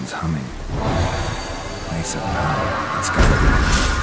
someone's humming. Place of power. It's gotta be.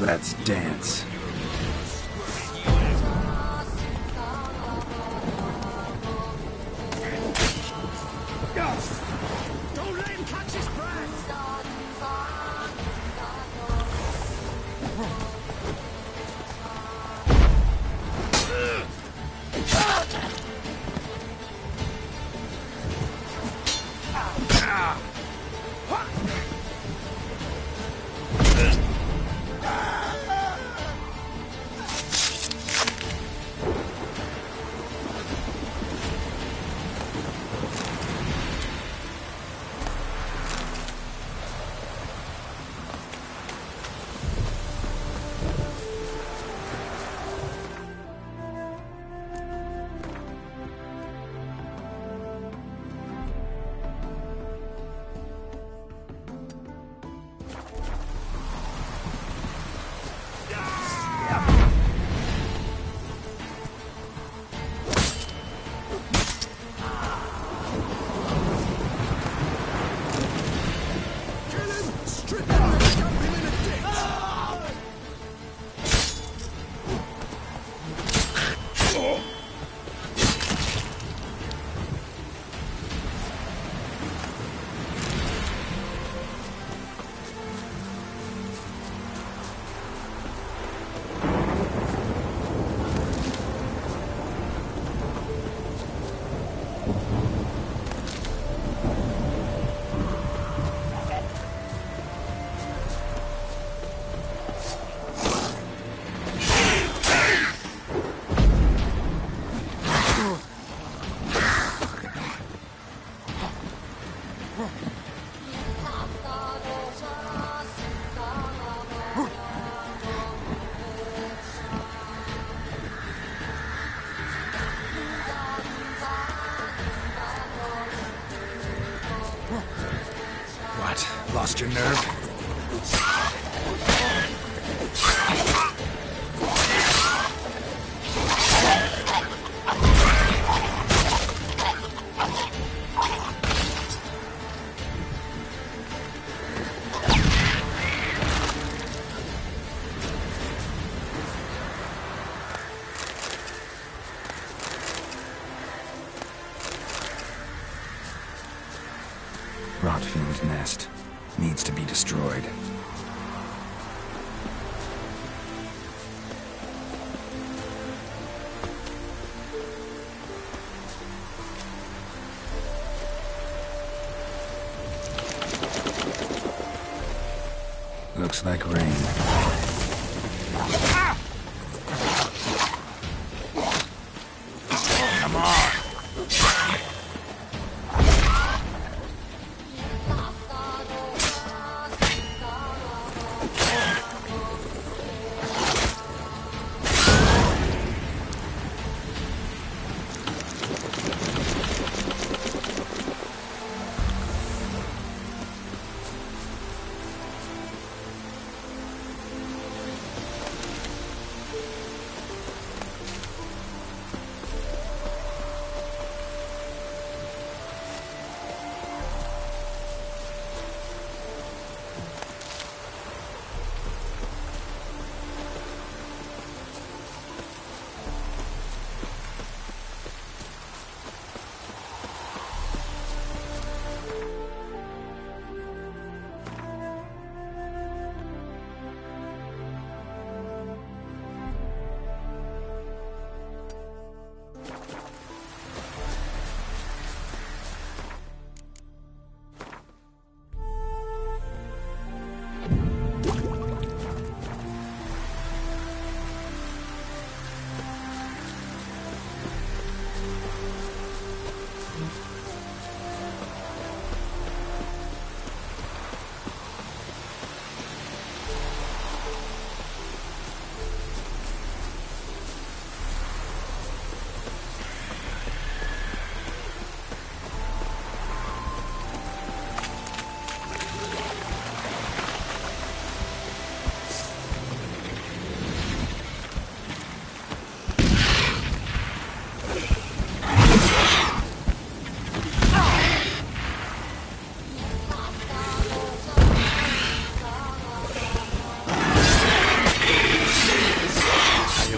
Let's dance. Don't let him catch his breath! Lost your nerve? Rotfiend's nest needs to be destroyed. Looks like rain. Come on!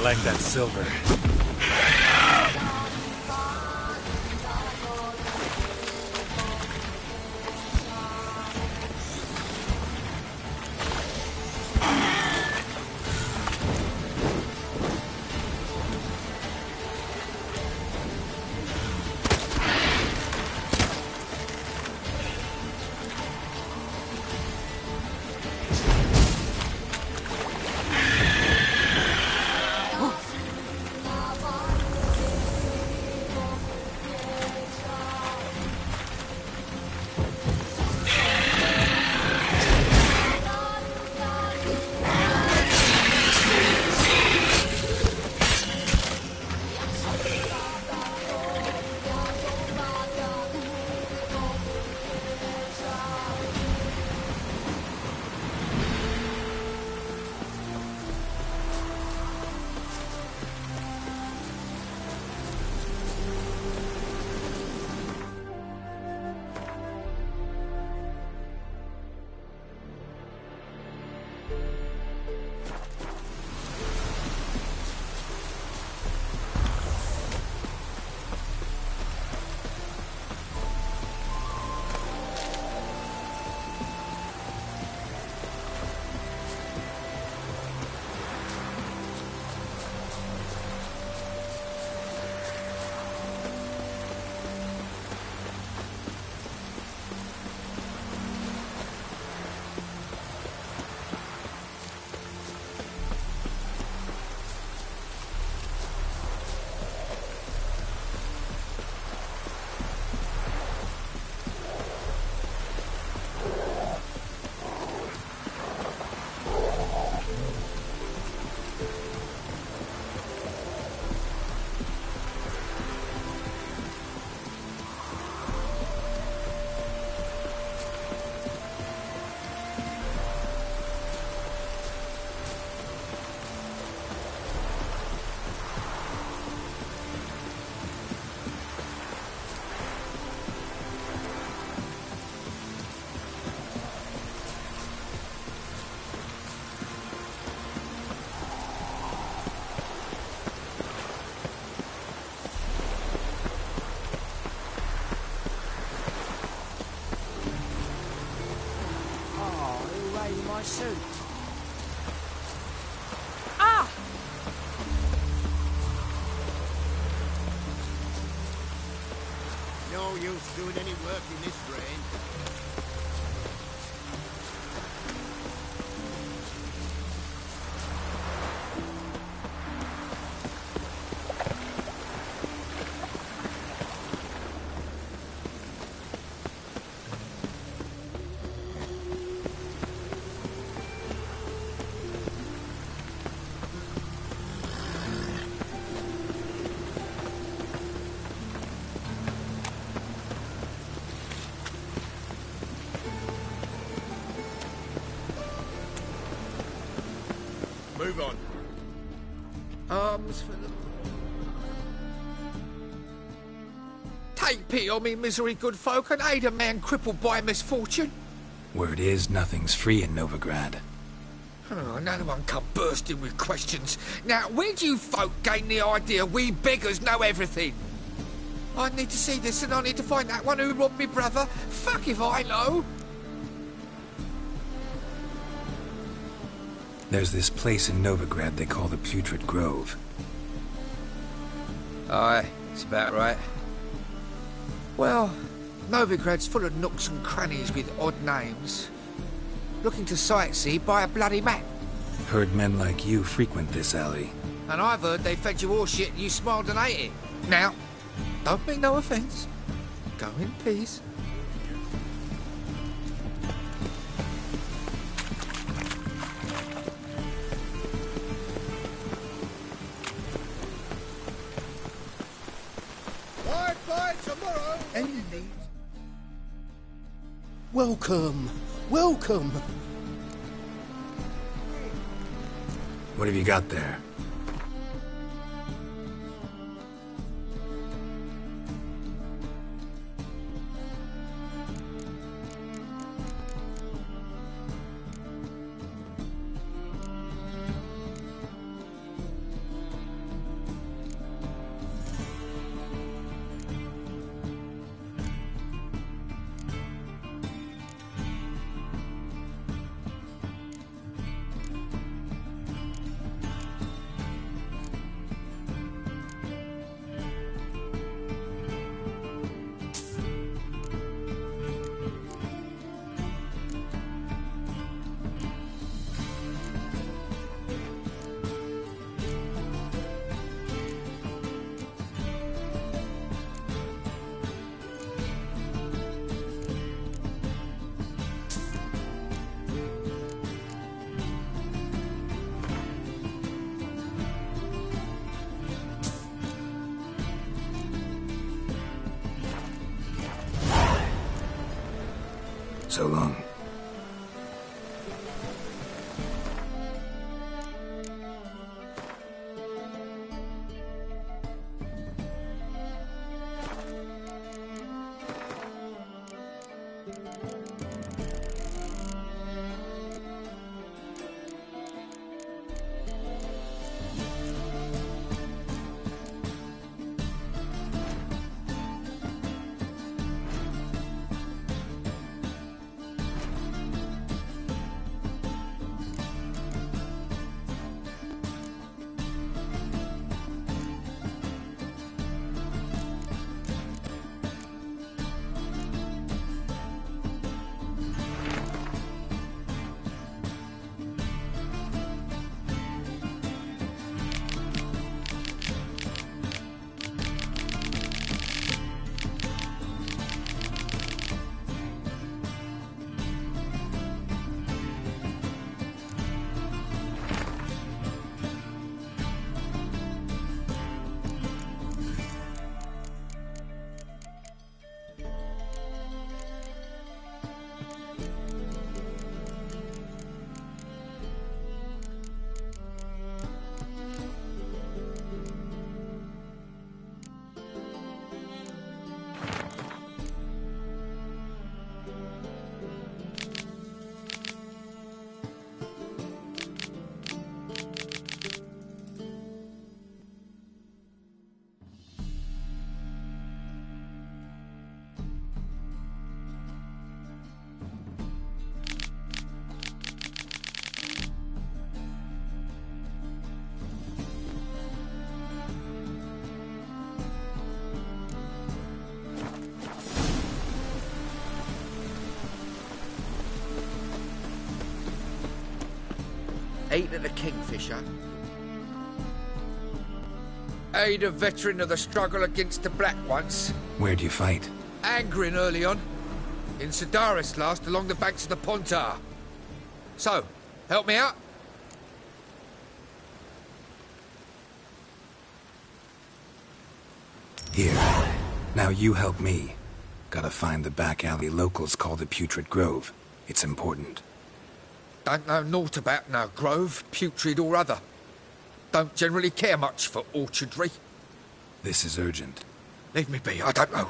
like that silver. My suit. Ah! No use doing any work in this rain. Move on. Arms for the... Take pity on me, misery, good folk, and aid a man crippled by misfortune. Word is, nothing's free in Novigrad. Oh, another one come bursting with questions. Now, where do you folk gain the idea we beggars know everything? I need to see this and I need to find that one who robbed me brother. Fuck if I know. There's this place in Novigrad they call the Putrid Grove. Aye, it's about right. Well, Novigrad's full of nooks and crannies with odd names. Looking to sightsee, buy a bloody map. Heard men like you frequent this alley. And I've heard they fed you all shit and you smiled and ate it. Now, don't mean no offence. Go in peace. Bye tomorrow. Any need? Welcome, welcome. What have you got there? So long. Eight of the Kingfisher. Aid a veteran of the struggle against the Black Ones. Where'd you fight? Angering early on. In Sedaris last, along the banks of the Pontar. So, help me out? Here. Now you help me. Gotta find the back alley locals call the Putrid Grove. It's important. Don't know naught about no grove, putrid or other. Don't generally care much for orchardry. This is urgent. Leave me be, I don't know.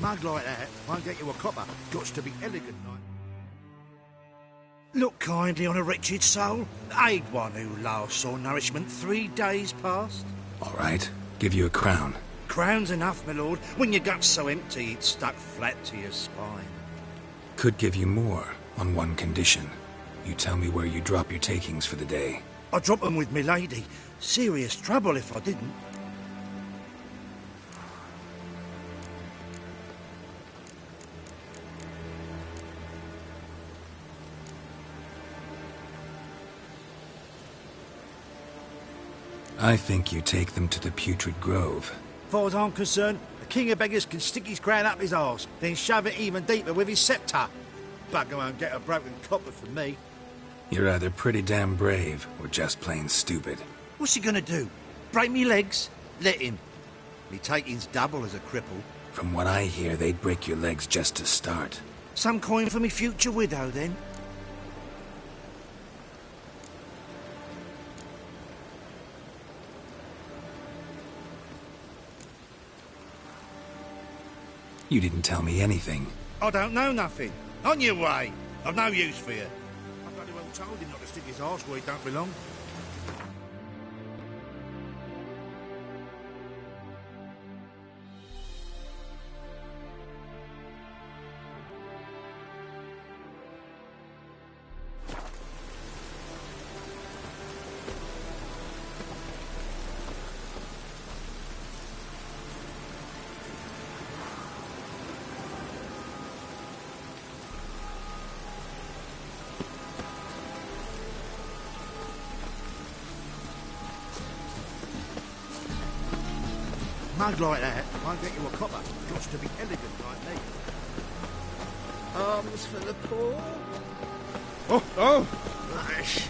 Mug like that won't get you a copper. Got to be elegant, like. Look kindly on a wretched soul. Aid one who last saw nourishment 3 days past. All right. Give you a crown. Crown's enough, my lord. When your gut's so empty, it's stuck flat to your spine. Could give you more, on one condition. You tell me where you drop your takings for the day. I drop 'em with me lady. Serious trouble if I didn't. I think you take them to the Putrid Grove. As far as I'm concerned, the king of beggars can stick his crown up his arse, then shove it even deeper with his sceptre. Bugger won't get a broken copper from me. You're either pretty damn brave, or just plain stupid. What's he gonna do? Break me legs? Let him. Me taking's double as a cripple. From what I hear, they'd break your legs just to start. Some coin for me future widow, then? You didn't tell me anything. I don't know nothing. On your way. I've no use for you. I bloody well told him not to stick his arse where he don't belong. Mug like that won't get you a copper. Got to be elegant like me. Arms for the poor. Oh! Nice.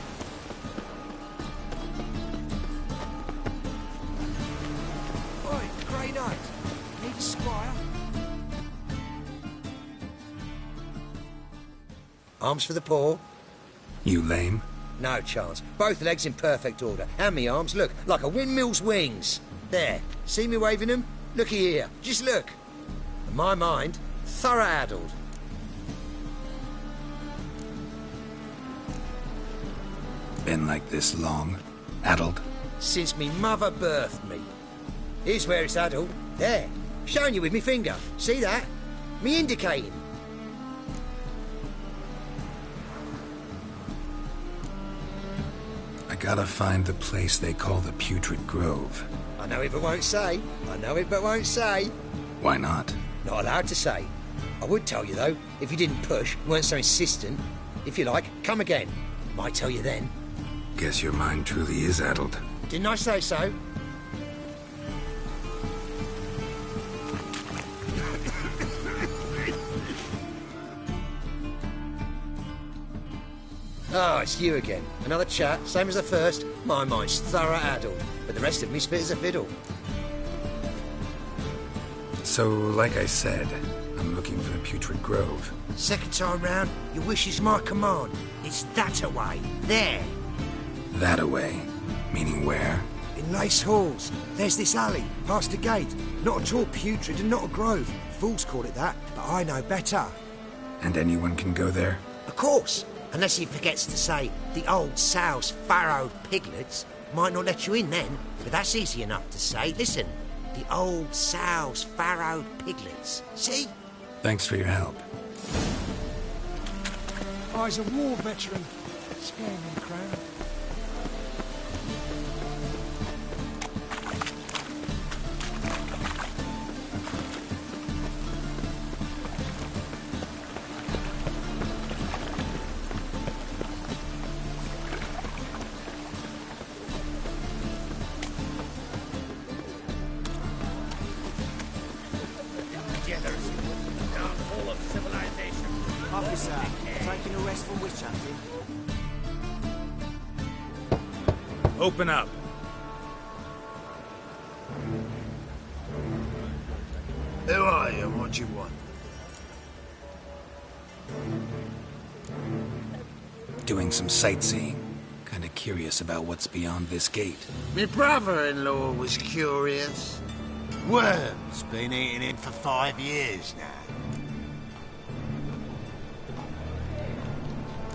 Arms for the poor. You lame? No chance. Both legs in perfect order. And me arms, look, like a windmill's wings. There. See me waving them? Looky here. Just look. And my mind, thorough addled. Been like this long? Addled? Since me mother birthed me. Here's where it's addled. There. Showing you with me finger. See that? Me indicating. I gotta find the place they call the Putrid Grove. I know it but won't say. I know it but won't say. Why not? Not allowed to say. I would tell you, though, if you didn't push, weren't so insistent. If you like, come again. Might tell you then. Guess your mind truly is addled. Didn't I say so? Oh, it's you again. Another chat, same as the first. My mind's thorough addled, but the rest of me's fit as a fiddle. So, like I said, I'm looking for the Putrid Grove. Second time round, your wish is my command. It's that away. There. That away? Meaning where? In Lace Halls. There's this alley, past the gate. Not at all putrid and not a grove. Fools call it that, but I know better. And anyone can go there? Of course. Unless he forgets to say the old sow's farrowed piglets. Might not let you in then, but that's easy enough to say. Listen, the old sow's farrowed piglets. See? Thanks for your help. I was a war veteran. Spare me the crown. Officer, taking a rest from witch hunting. Open up. Who are you and what do you want? Doing some sightseeing. Kinda curious about what's beyond this gate. My brother-in-law was curious. Worms been eating him for 5 years now.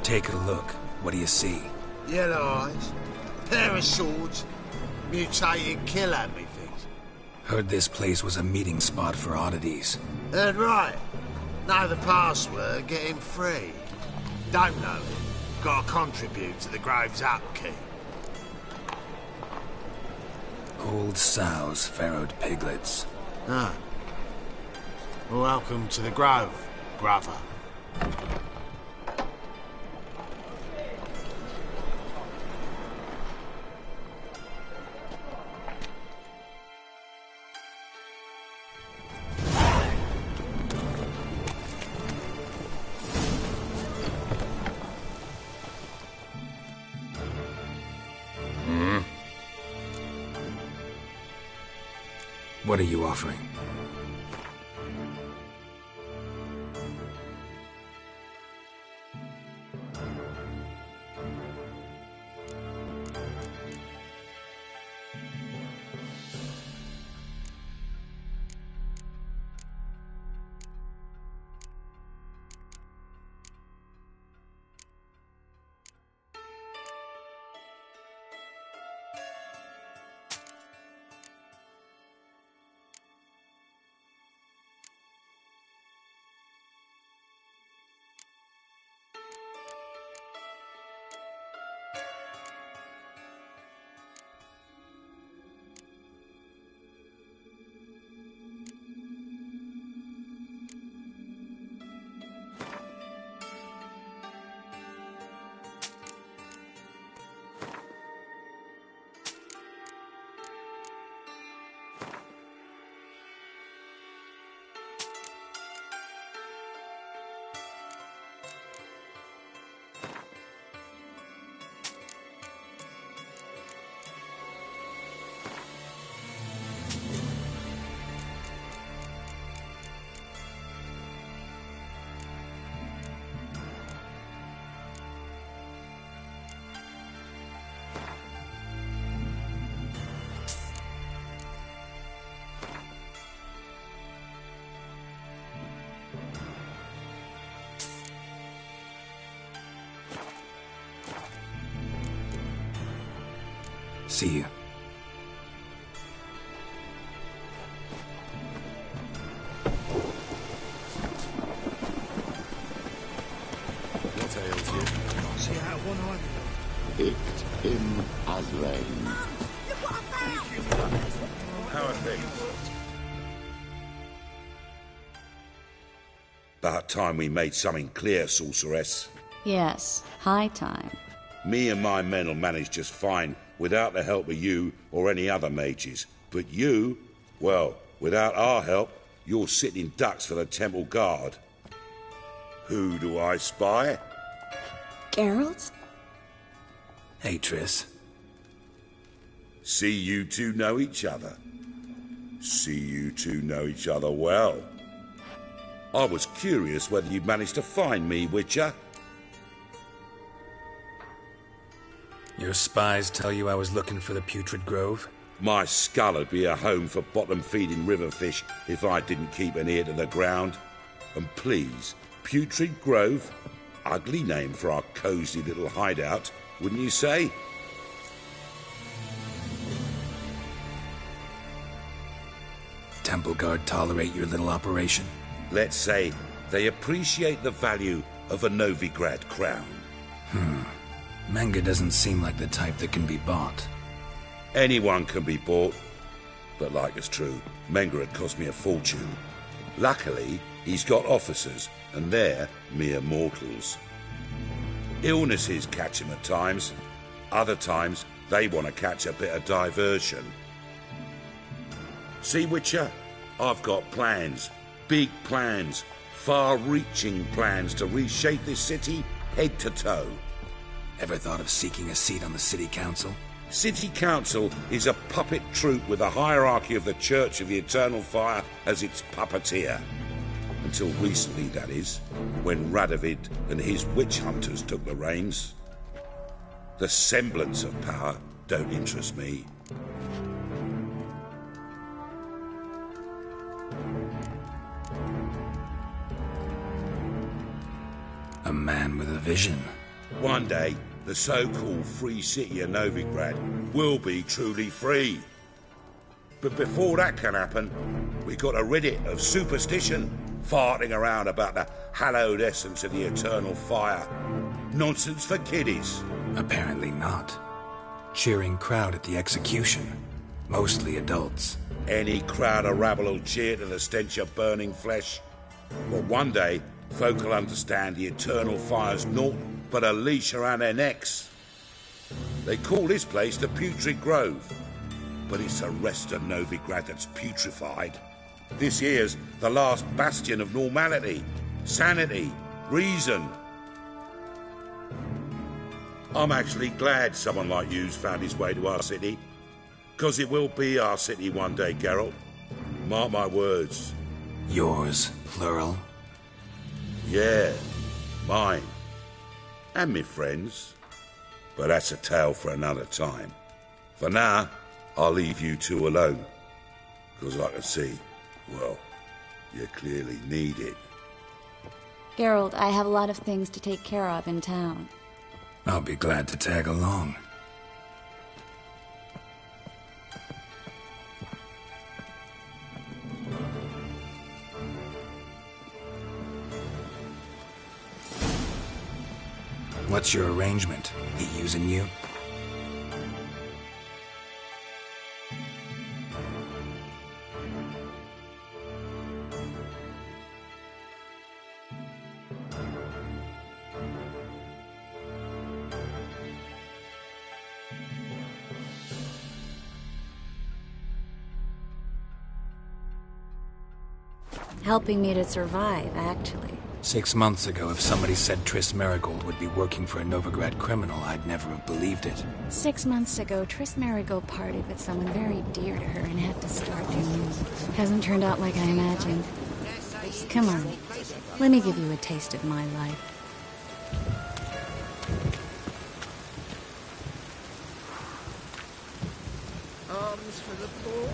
Take a look. What do you see? Yellow eyes, pair of swords, mutated killer, methinks. Heard this place was a meeting spot for oddities. Heard right. Know the password, get him free. Don't know him. Gotta contribute to the Grove's upkeep. Old sows, farrowed piglets. Ah. Welcome to the Grove, brother. What are you offering? See you. What ails you? See how one eye. Picked him as rain. How are things? About time we made something clear, sorceress. Yes, high time. Me and my men'll manage just fine without the help of you or any other mages. But you, well, without our help, you're sitting ducks for the temple guard. Who do I spy? Geralt? Hey, Triss. See you two know each other. See you two know each other well. I was curious whether you'd managed to find me, Witcher. Your spies tell you I was looking for the Putrid Grove? My skull'd be a home for bottom-feeding river fish if I didn't keep an ear to the ground. And please, Putrid Grove? Ugly name for our cosy little hideout, wouldn't you say? Temple Guard tolerate your little operation? Let's say they appreciate the value of a Novigrad crown. Menga doesn't seem like the type that can be bought. Anyone can be bought. But like it's true, Menga had cost me a fortune. Luckily, he's got officers, and they're mere mortals. Illnesses catch him at times. Other times, they want to catch a bit of diversion. See, Witcher, I've got plans. Big plans. Far-reaching plans to reshape this city head to toe. Ever thought of seeking a seat on the city council? City Council is a puppet troupe with a hierarchy of the Church of the Eternal Fire as its puppeteer. Until recently, that is, when Radovid and his witch hunters took the reins. The semblance of power don't interest me. A man with a vision. One day, the so-called free city of Novigrad will be truly free. But before that can happen, we got to rid it of superstition, farting around about the hallowed essence of the eternal fire. Nonsense for kiddies. Apparently not. Cheering crowd at the execution. Mostly adults. Any crowd of rabble will cheer to the stench of burning flesh. But one day, folk will understand the eternal fire's naught but a leash around their necks. They call this place the Putrid Grove, but it's the rest of Novigrad that's putrefied. This here's the last bastion of normality, sanity, reason. I'm actually glad someone like you's found his way to our city, 'cause it will be our city one day, Geralt. Mark my words. Yours, plural? Yeah, mine. And me friends. But that's a tale for another time. For now, I'll leave you two alone. 'Cause I can see, well, you clearly need it. Geralt, I have a lot of things to take care of in town. I'll be glad to tag along. What's your arrangement? He using you? Helping me to survive, actually. 6 months ago, if somebody said Triss Merrigold would be working for a Novigrad criminal, I'd never have believed it. 6 months ago, Triss Merrigold parted with someone very dear to her and had to start anew. Hasn't turned out like I imagined. Come on, let me give you a taste of my life. Arms for the poor.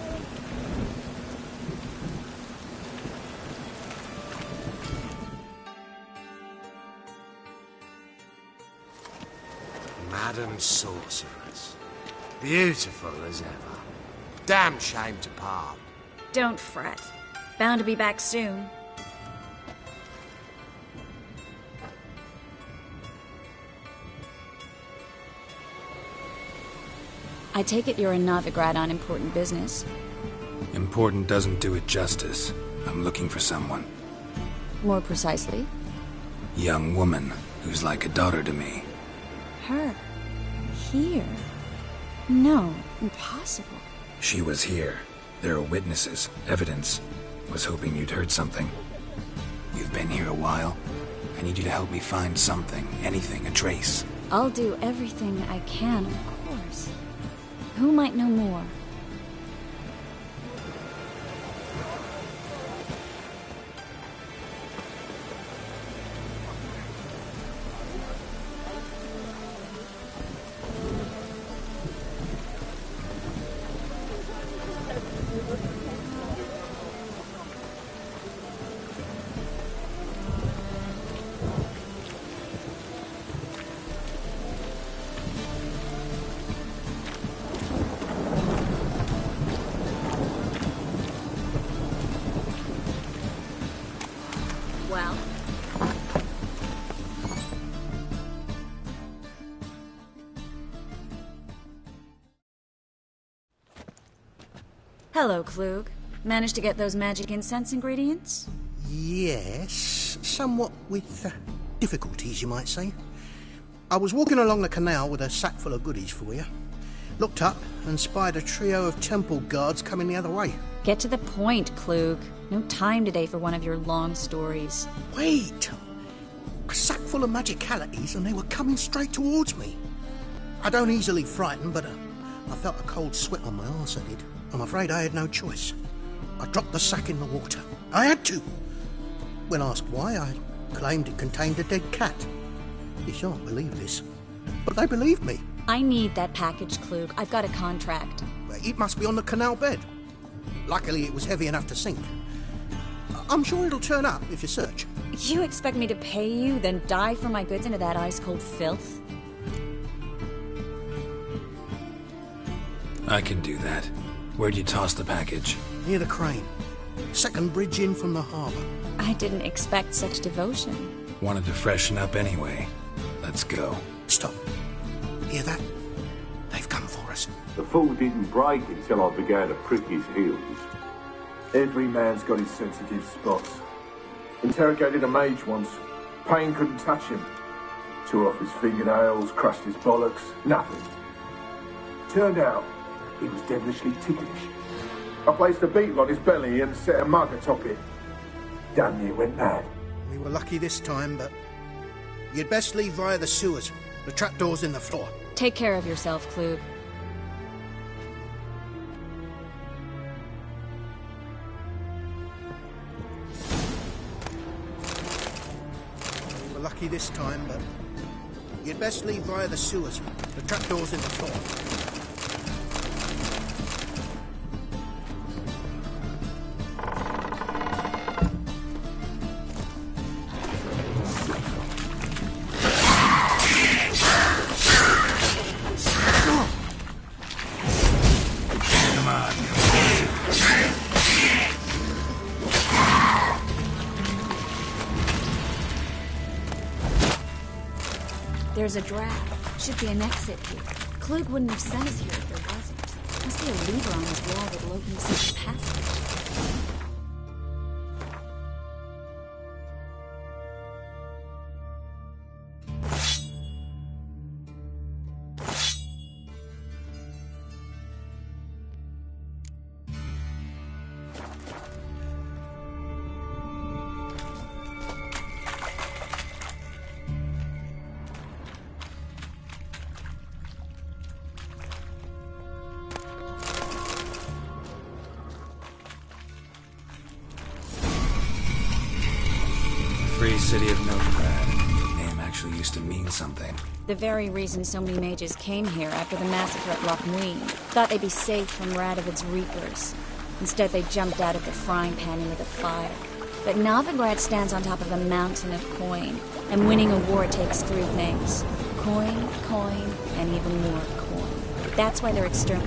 Madam Sorceress, Beautiful as ever. Damn shame to part. Don't fret. Bound to be back soon. I take it you're in Novigrad on important business. Important doesn't do it justice. I'm looking for someone. More precisely? Young woman who's like a daughter to me. Her? Here? No, impossible. She was here. There are witnesses, evidence. Was hoping you'd heard something. You've been here a while. I need you to help me find something, anything, a trace. I'll do everything I can, of course. Who might know more? Hello, Klug. Managed to get those magic incense ingredients? Yes, somewhat with difficulties, you might say. I was walking along the canal with a sack full of goodies for you. Looked up and spied a trio of temple guards coming the other way. Get to the point, Klug. No time today for one of your long stories. Wait! A sack full of magicalities and they were coming straight towards me. I don't easily frighten, but I felt a cold sweat on my arse, I did. I'm afraid I had no choice. I dropped the sack in the water. I had to. When asked why, I claimed it contained a dead cat. You shan't believe this, but they believed me. I need that package, Klug. I've got a contract. It must be on the canal bed. Luckily, it was heavy enough to sink. I'm sure it'll turn up if you search. You expect me to pay you, then dive for my goods into that ice-cold filth? I can do that. Where'd you toss the package? Near the crane. Second bridge in from the harbour. I didn't expect such devotion. Wanted to freshen up anyway. Let's go. Stop. Hear that? They've come for us. The fool didn't break until I began to prick his heels. Every man's got his sensitive spots. Interrogated a mage once. Pain couldn't touch him. Tore off his fingernails, crushed his bollocks, nothing. Turned out, he was devilishly ticklish. I placed a beetle on his belly and set a mug atop it. Damn near went mad. We were lucky this time, but you'd best leave via the sewers. The trapdoor's in the floor. Take care of yourself, Klug. We were lucky this time, but you'd best leave via the sewers. The trapdoor's in the floor. There's a draft. Should be an exit here. Klug wouldn't have sent us here if there wasn't. Must be a lever on this wall that'll open the secret passage. City of Novigrad. Name actually used to mean something. The very reason so many mages came here after the massacre at Loch Muin. Thought they'd be safe from Radovid's reapers. Instead, they jumped out of the frying pan into the fire. But Novigrad stands on top of a mountain of coin, and winning a war takes three things. Coin, and even more coin. That's why they're external.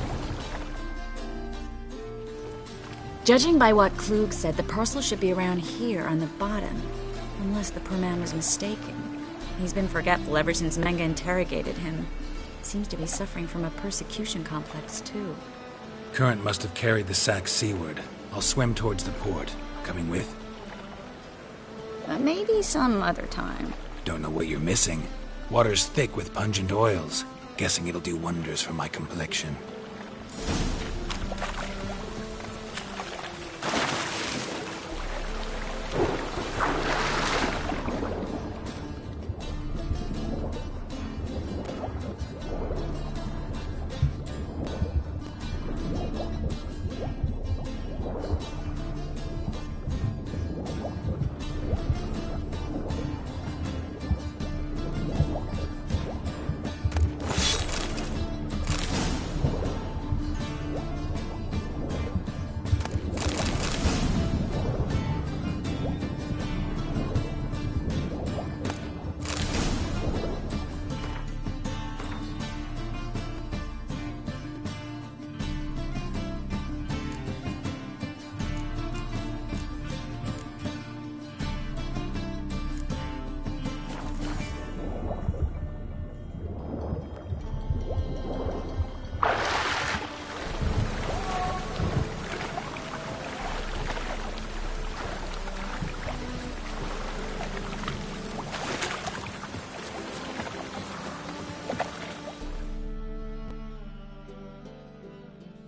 Judging by what Klug said, the parcel should be around here on the bottom. Unless the poor man was mistaken. He's been forgetful ever since Menga interrogated him. Seems to be suffering from a persecution complex, too. Current must have carried the sack seaward. I'll swim towards the port. Coming with? Maybe some other time. Don't know what you're missing. Water's thick with pungent oils. Guessing it'll do wonders for my complexion.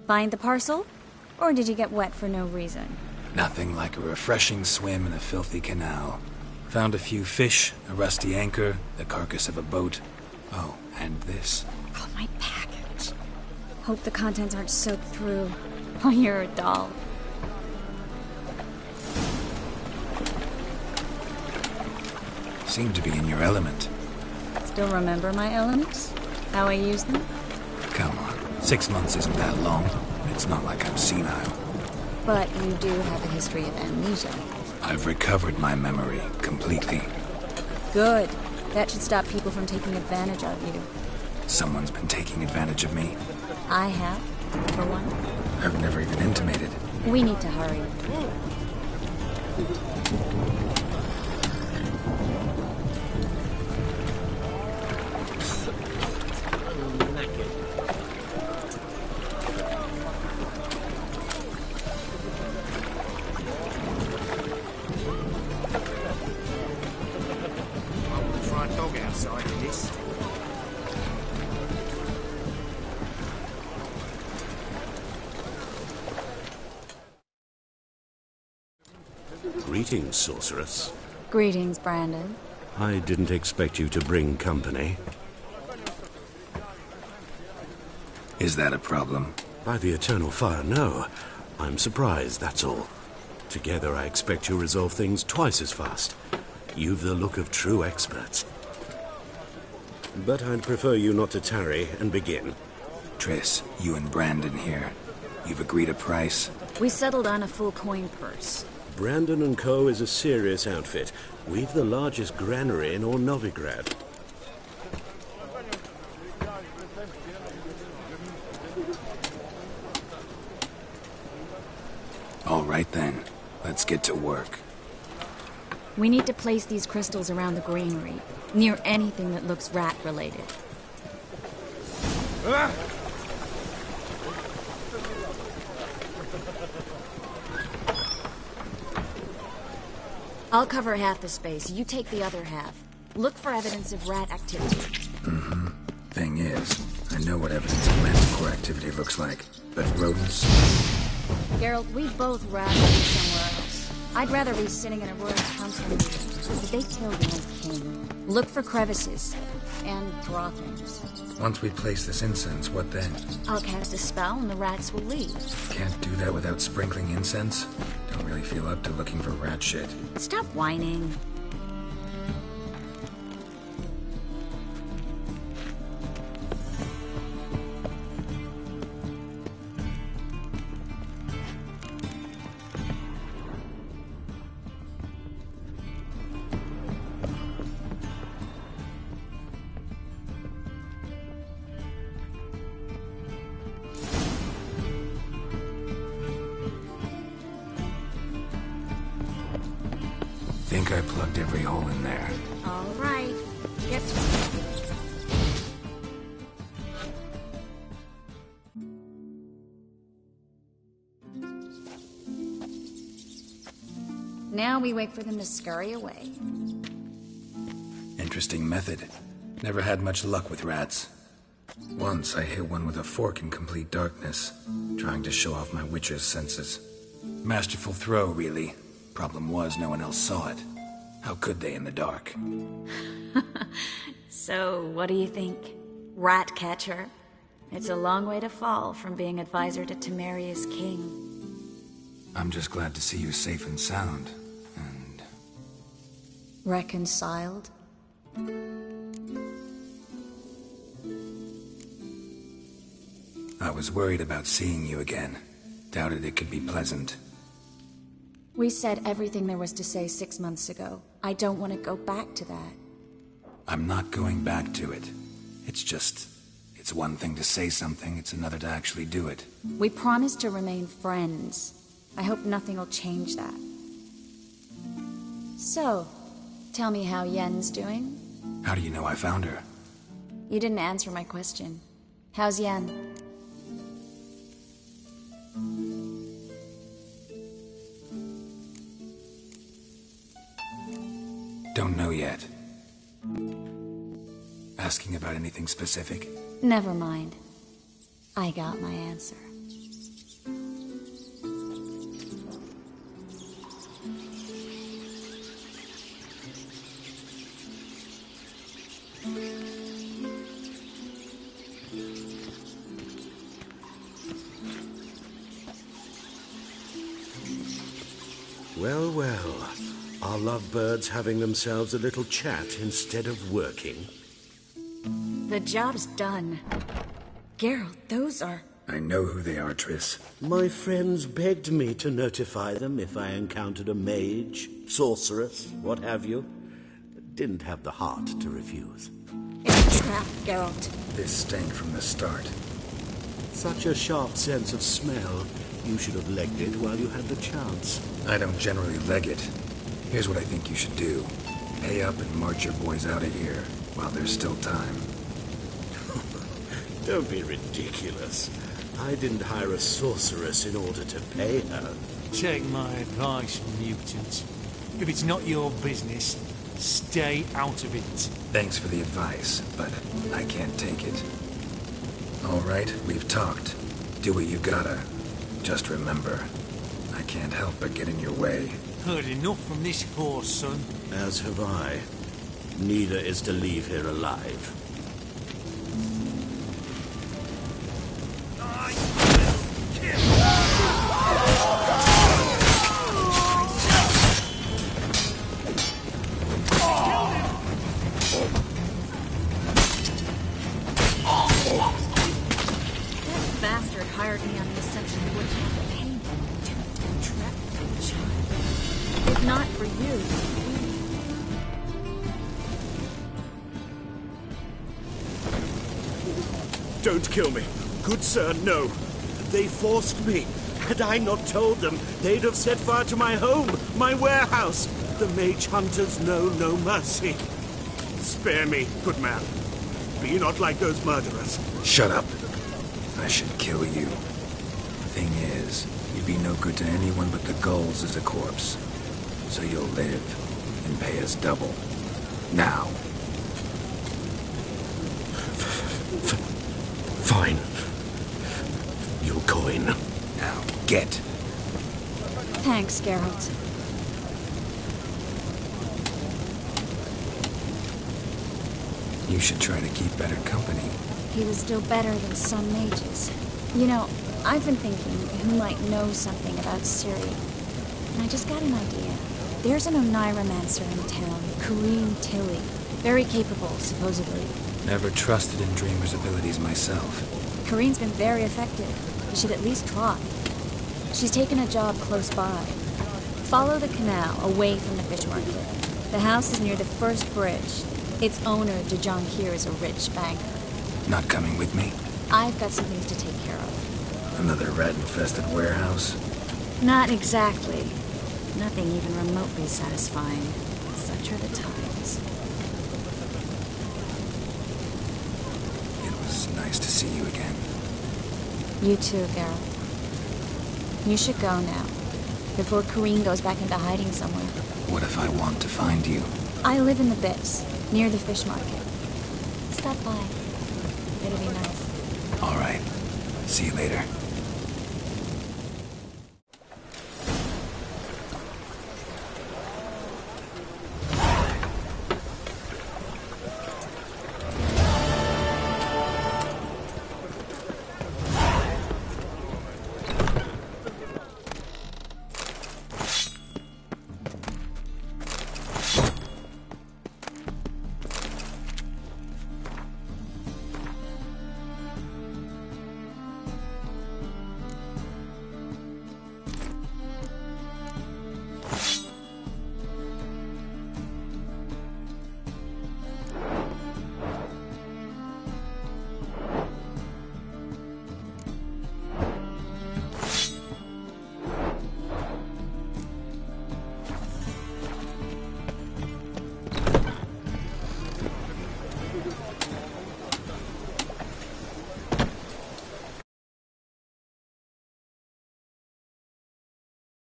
Find the parcel? Or did you get wet for no reason? Nothing like a refreshing swim in a filthy canal. Found a few fish, a rusty anchor, the carcass of a boat. Oh, and this. Oh, my package. Hope the contents aren't soaked through. Oh, you're a doll. Seem to be in your element. Still remember my elements? How I use them? Come on. 6 months isn't that long. It's not like I'm senile. But you do have a history of amnesia. I've recovered my memory completely. Good. That should stop people from taking advantage of you. Someone's been taking advantage of me. I have, for one. I've never even intimated. We need to hurry. Greetings, sorceress. Greetings, Brandon. I didn't expect you to bring company. Is that a problem? By the eternal fire, no. I'm surprised, that's all. Together, I expect you'll resolve things twice as fast. You've the look of true experts. But I'd prefer you not to tarry and begin. Triss, you and Brandon here. You've agreed a price? We settled on a full coin purse. Brandon & Co. is a serious outfit. We've the largest granary in all Novigrad. All right then. Let's get to work. We need to place these crystals around the granary, near anything that looks rat-related. I'll cover half the space. You take the other half. Look for evidence of rat activity. Mm-hmm. Thing is, I know what evidence of manticore activity looks like, but rodents... Geralt, we both rather be somewhere else. I'd rather be sitting in a royal council meeting. Did they kill the old king? Look for crevices. And draw things. Once we place this incense, what then? I'll cast a spell and the rats will leave. Can't do that without sprinkling incense? Don't really feel up to looking for rat shit. Stop whining. think I plugged every hole in there. All right. Get Now we wait for them to scurry away. Interesting method. Never had much luck with rats. Once I hit one with a fork in complete darkness, trying to show off my witcher's senses. Masterful throw, really. Problem was, no one else saw it. How could they in the dark? So, what do you think? Rat catcher? It's a long way to fall from being advisor to Temeria's king. I'm just glad to see you safe and sound. Reconciled? I was worried about seeing you again. Doubted it could be pleasant. We said everything there was to say 6 months ago. I don't want to go back to that. I'm not going back to it. It's one thing to say something, it's another to actually do it. We promised to remain friends. I hope nothing will change that. So, tell me how Yen's doing? How do you know I found her? You didn't answer my question. How's Yen? Don't know yet. Asking about anything specific? Never mind. I got my answer. Well, well. Are lovebirds having themselves a little chat instead of working? The job's done. Geralt, those are... I know who they are, Triss. My friends begged me to notify them if I encountered a mage, sorceress, what have you. Didn't have the heart to refuse. It's a trap, Geralt. This stank from the start. Such a sharp sense of smell. You should have legged it while you had the chance. I don't generally leg it. Here's what I think you should do. Pay up and march your boys out of here while there's still time. Don't be ridiculous. I didn't hire a sorceress in order to pay her. Take my advice, mutant. If it's not your business, stay out of it. Thanks for the advice, but I can't take it. All right, we've talked. Do what you gotta. Just remember, I can't help but get in your way. Heard enough from this horse, son. As have I. Neither is to leave here alive. That bastard hired me on the assumption he wouldn't have to pay me. Trap the child. If not for you... Don't kill me. Good sir, no. They forced me. Had I not told them, they'd have set fire to my home, my warehouse. The mage hunters know no mercy. Spare me, good man. Be not like those murderers. Shut up. I should kill you. Thing is, you'd be no good to anyone but the gulls as a corpse. So you'll live and pay us double. Now. Fine. Your coin. Now, get. Thanks, Geralt. You should try to keep better company. He was still better than some mages. You know, I've been thinking who might know something about Ciri. And I just got an idea. There's an Oneiromancer in town, Kareem Tilly. Very capable, supposedly. Never trusted in Dreamer's abilities myself. Kareem's been very effective. You should at least try. She's taken a job close by. Follow the canal away from the fish market. The house is near the first bridge. Its owner, Dejon Kier, is a rich banker. Not coming with me? I've got some things to take care of. Another rat-infested warehouse? Not exactly. Nothing even remotely satisfying. Such are the times. It was nice to see you again. You too, Geralt. You should go now, before Kareen goes back into hiding somewhere. What if I want to find you? I live in the Bits, near the fish market. Stop by. It'll be nice. All right. See you later.